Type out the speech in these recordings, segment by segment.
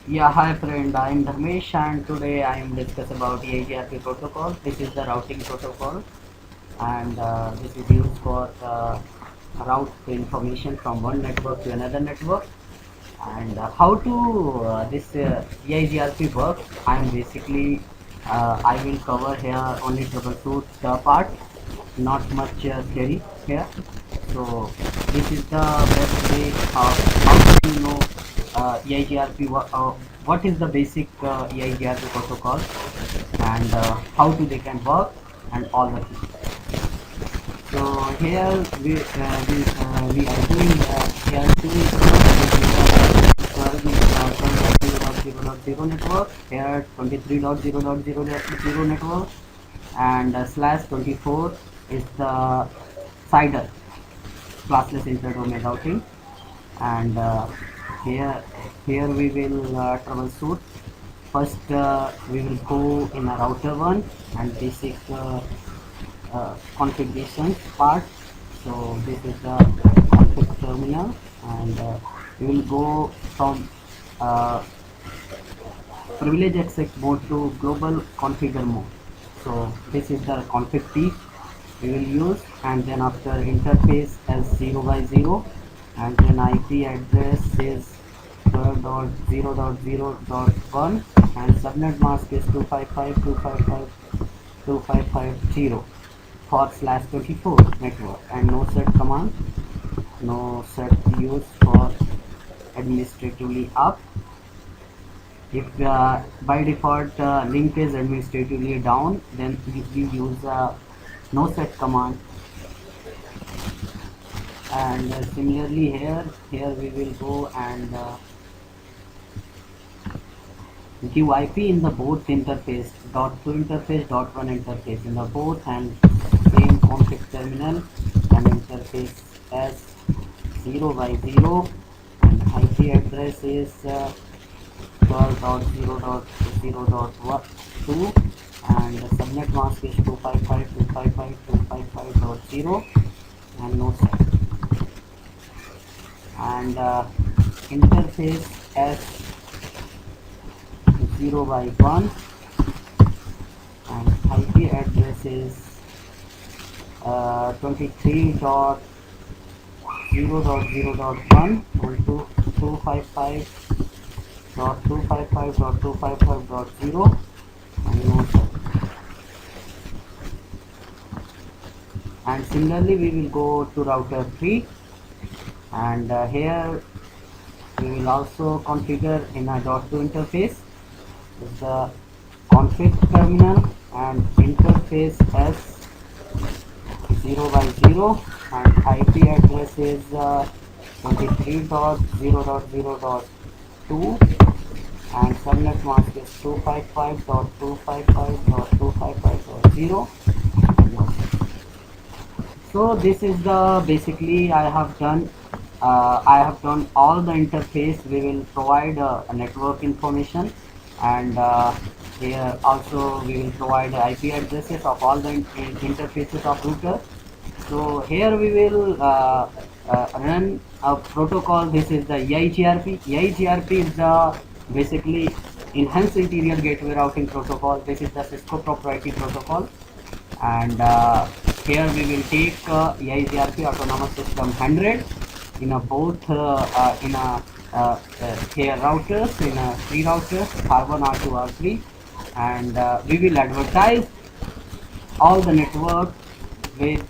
Yeah, hi friend, I am Dharmesh and today I am discuss about EIGRP protocol. This is the routing protocol and this is used for route the information from one network to another network. And how to this EIGRP works, I am basically I will cover here only troubleshoot part, not much theory here. So this is the best way how to know EIGRP, what is the basic EIGRP protocol and how to they can work and all the things. So here we are doing here two 0.0.0 network, here 23.0.0.0 network, and slash 24 is the CIDR classless interdomain routing. And here here we will troubleshoot. First we will go in a router one and basic configuration part. So this is the config terminal, and we will go from uh, privilege access mode to global configure mode. So this is the config key we will use, and then after interface as 0 by 0, and then IP address is 12.0.0.1, and subnet mask is 255.255.255.0 forward slash 24 network, and no set command, no set used for administratively up. If by default link is administratively down, then we use no set command. And similarly here we will go and give IP in the both interface dot 2 interface dot 1 interface in the both, and same config terminal and interface as 0 by 0, and IP address is 12.0.0.2, and the subnet mask is 255.255.255.0, and no set, and interface as 0 by 1, and IP address is 23.0.0.1 to 255.255.255.0, and no set. And similarly we will go to router 3, and here we will also configure in a .2 interface with the config terminal and interface as 0 by 0, and IP address is 23.0.0.2, and subnet mask is 255.255.255.0. So this is the basically I have done all the interface. We will provide a network information, and here also we will provide IP addresses of all the interfaces of router. So here we will run a protocol. This is the EIGRP. EIGRP is the basically enhanced interior gateway routing protocol. This is the Cisco proprietary protocol, and here we will take EIGRP autonomous system 100 in a both in a here routers, in a three routers, R1, R2, R3, and we will advertise all the network with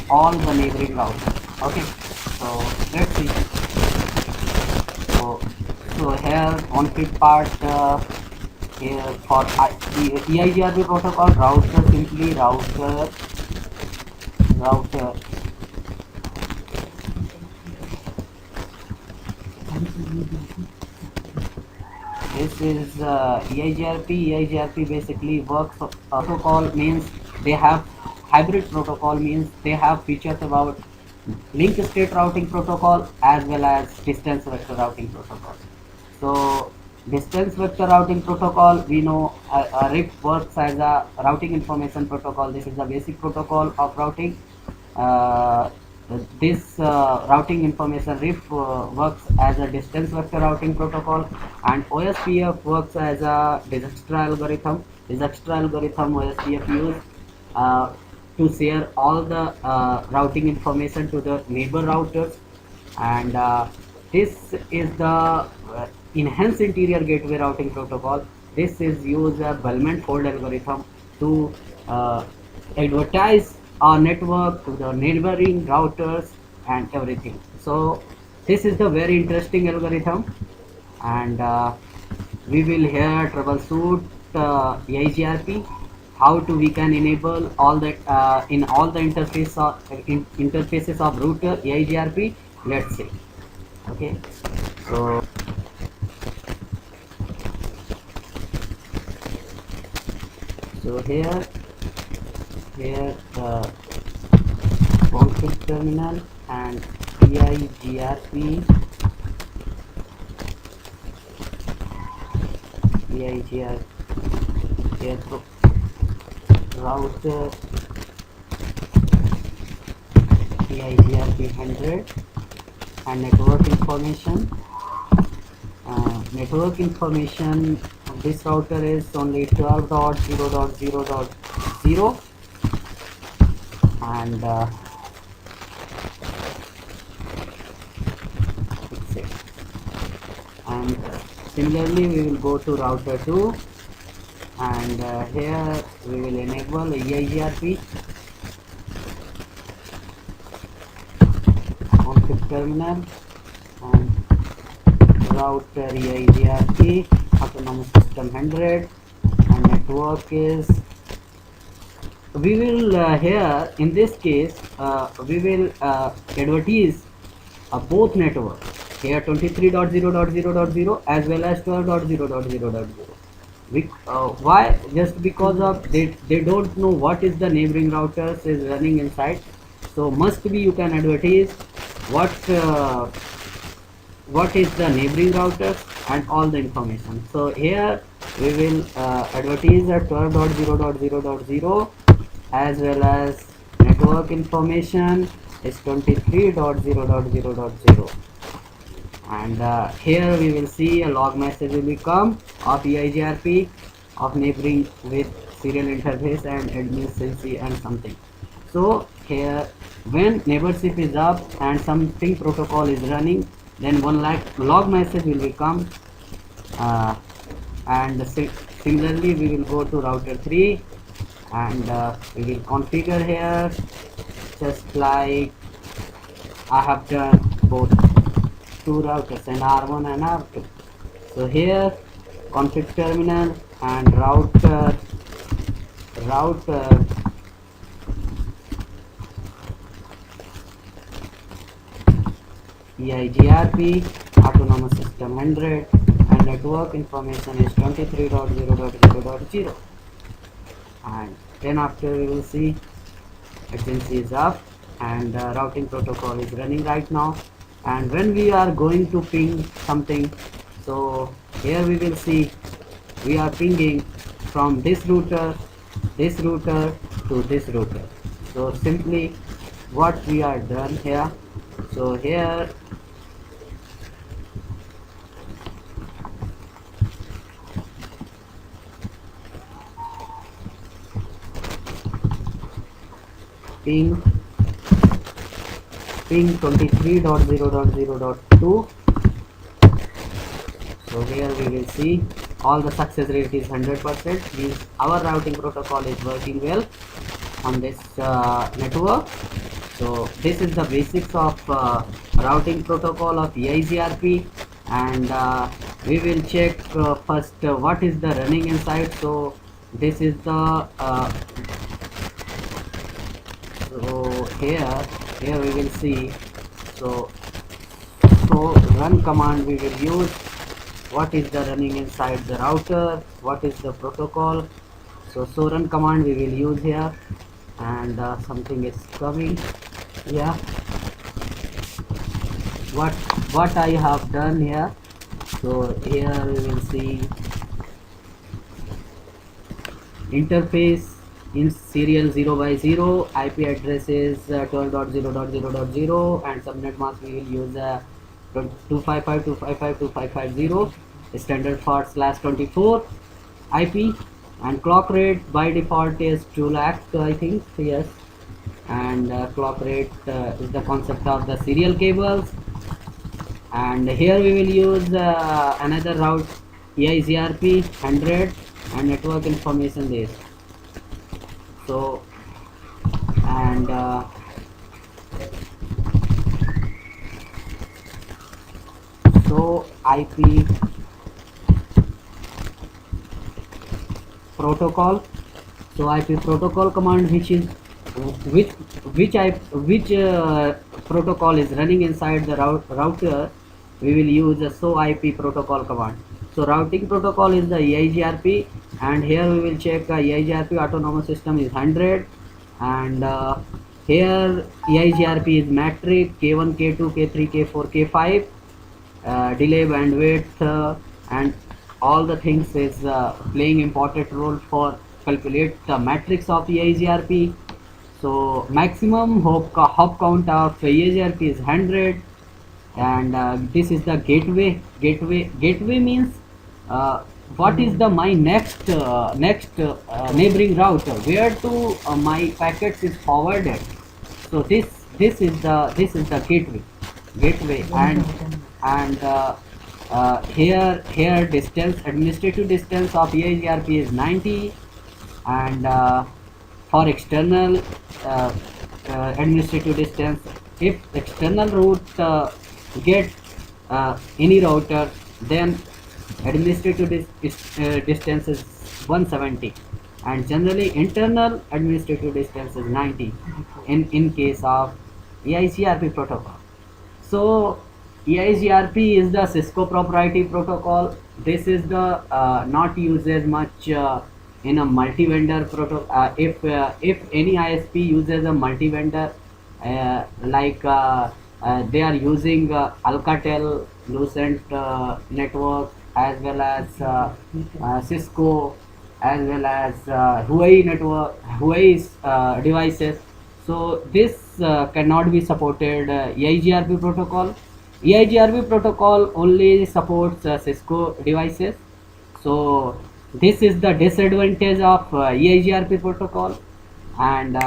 all the neighboring routers. Okay, so let's see. So here config part, here for the EIGRP protocol router, simply router. This is EIGRP. EIGRP basically works. Protocol means they have hybrid protocol, means they have features about link state routing protocol as well as distance vector routing protocol. So distance vector routing protocol, we know RIP works as a routing information protocol. This is the basic protocol of routing. Uh, this routing information RIF works as a distance vector routing protocol, and OSPF works as a Dijkstra algorithm. Dijkstra algorithm OSPF use uh, to share all the routing information to the neighbor routers, and this is the enhanced interior gateway routing protocol. This is use a Bellman fold algorithm to advertise our network to the neighboring routers and everything. So this is the very interesting algorithm, and we will here troubleshoot EIGRP, how to we can enable all the in all the interfaces of router EIGRP. Let's see. Okay, so here config terminal and EIGRP here router EIGRP 100 and network information. Network information of this router is only 12.0.0.0, and fix it. And similarly we will go to router 2, and here we will enable EIGRP config terminal and router EIGRP autonomous system 100, and network is we will here in this case we will advertise both network here 23.0.0.0 as well as 12.0.0.0. Why? Just because of they don't know what is the neighboring routers is running inside, so must be you can advertise what is the neighboring routers and all the information. So here we will advertise at 12.0.0.0 as well as network information is 23.0.0.0, and here we will see a log message will become of EIGRP of neighboring with serial interface and admin CC and something. So here when neighborship is up and something protocol is running, then one log message will become and similarly we will go to router 3, and we will configure here just like I have done both two routers and R1 and R2. So here config terminal and router EIGRP autonomous system 100 and network information is 23.0.0.0, and then after we will see efficiency is up and routing protocol is running right now. And when we are going to ping something, so here we will see we are pinging from this router to this router. So simply what we are done here, so here ping 23.0.0.2. so here we will see all the success rate is 100%, means our routing protocol is working well on this network. So this is the basics of routing protocol of EIGRP, and we will check first what is the running inside. So this is the so here we will see, so run command we will use what is the running inside the router, what is the protocol. So run command we will use here, and something is coming. Yeah, what I have done here, so here we will see interface in serial 0 by 0. IP address is 12.0.0.0, and subnet mask we will use 255.255.255.0 standard for /24 IP, and clock rate by default is 2 lakh, I think, yes. And clock rate is the concept of the serial cables. And here we will use another route, EIGRP 100 and network information base. So and so IP protocol. So IP protocol command, which is which protocol is running inside the router, we will use a so IP protocol command. So routing protocol is the EIGRP, and here we will check EIGRP autonomous system is 100, and here EIGRP is metric K1, K2, K3, K4, K5, delay, bandwidth, and all the things is playing important role for calculate the matrix of EIGRP. So maximum hop count of EIGRP is 100, and this is the gateway means what is the my next neighboring router where to my packets is forwarded. So this is the gateway, and here distance, administrative distance of EIGRP is 90, and for external administrative distance, if external route get any router, then administrative distance is 170, and generally internal administrative distance is 90 in case of EIGRP protocol. So EIGRP is the Cisco proprietary protocol. This is the not used as much in a multi-vendor protocol. If any ISP uses a multi-vendor, they are using Alcatel, Lucent network, as well as Cisco, as well as Huawei network, Huawei's devices. So this cannot be supported EIGRP protocol. EIGRP protocol only supports Cisco devices. So this is the disadvantage of EIGRP protocol, and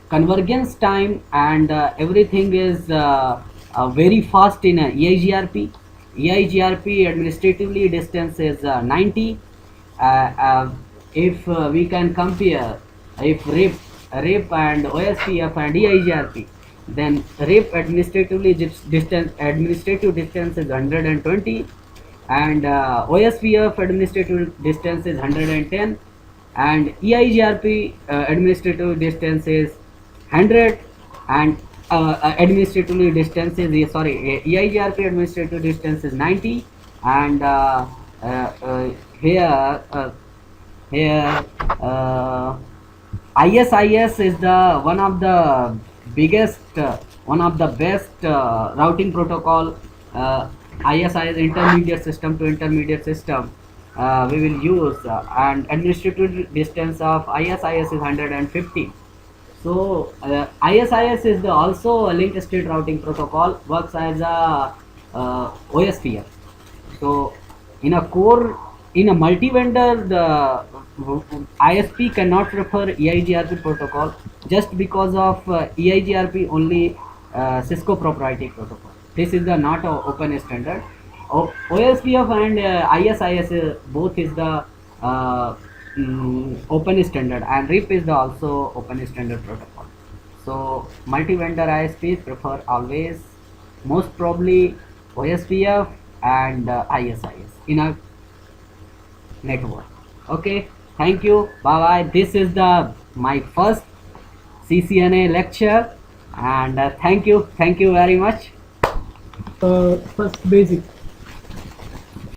convergence time and everything is very fast in EIGRP. EIGRP administratively distance is 90. If we can compare, if RIP and OSPF and EIGRP, then RIP administrative distance is 120, and OSPF administrative distance is 110, and EIGRP administrative distance is 100, and administrative distance is EIGRP administrative distance is 90, and here ISIS is the one of the biggest, one of the best routing protocol. ISIS, intermediate system to intermediate system, we will use, and administrative distance of ISIS is 150. So ISIS is also a link state routing protocol, works as a OSPF. So in a multi-vendor, the ISP cannot prefer EIGRP protocol just because of EIGRP only Cisco proprietary protocol. This is the not a open standard. OSPF and ISIS both is the open standard, and RIP is the also open standard protocol. So multi-vendor ISPs prefer always most probably OSPF and ISIS in a network. Okay, thank you, bye bye. This is the my first CCNA lecture, and thank you very much. First basic.